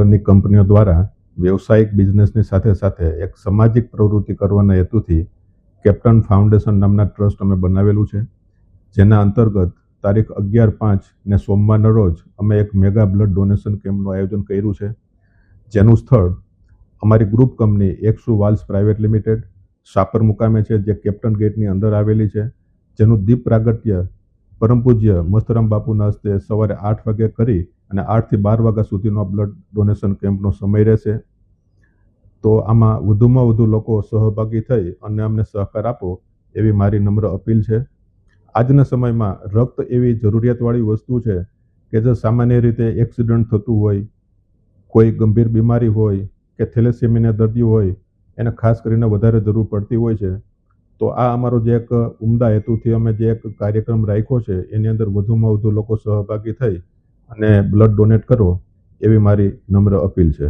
ની કંપનીઓ દ્વારા વ્યવસાયિક બિઝનેસની સાથે સાથે એક સામાજિક પ્રવૃત્તિ કરવાના હેતુથી કેપ્ટન ફાઉન્ડેશન નામના ટ્રસ્ટ અમે બનાવેલું છે, જેના અંતર્ગત તારીખ 11/5 ને સોમવારના રોજ અમે એક મેગા બ્લડ ડોનેશન કેમ્પનું આયોજન કર્યું છે, જેનું સ્થળ અમારી ગ્રુપ કંપની એકસુ વાલ્સ પ્રાઇવેટ લિમિટેડ શાપર મુકામે છે, જે કેપ્ટન ગેટની અંદર આવેલી છે, જેનું દીપ પ્રાગટ્ય પરમ પૂજ્ય મસ્તરામ બાપુના હસ્તે સવારે 8 વાગે કરી અને 8 થી 12 વાગ્યા સુધીનો બ્લડ ડોનેશન કેમ્પનો સમય રહેશે. તો આમાં વધુમાં વધુ લોકો સહભાગી થઈ અને અમને સહકાર આપો એવી મારી નમ્ર અપીલ છે. આજના સમયમાં રક્ત એવી જરૂરિયાતવાળી વસ્તુ છે કે જો સામાન્ય રીતે એક્સિડન્ટ થતું હોય, કોઈ ગંભીર બીમારી હોય કે થેલેસેમિયાના દર્દી હોય, એને ખાસ કરીને વધારે જરૂર પડતી હોય છે. તો આ અમારો જે એક ઉમદા હેતુથી અમે જે એક કાર્યક્રમ રાખ્યો છે, એની અંદર વધુમાં વધુ લોકો સહભાગી થઈ અને બ્લડ ડોનેટ કરો એવી મારી નમ્ર અપીલ છે.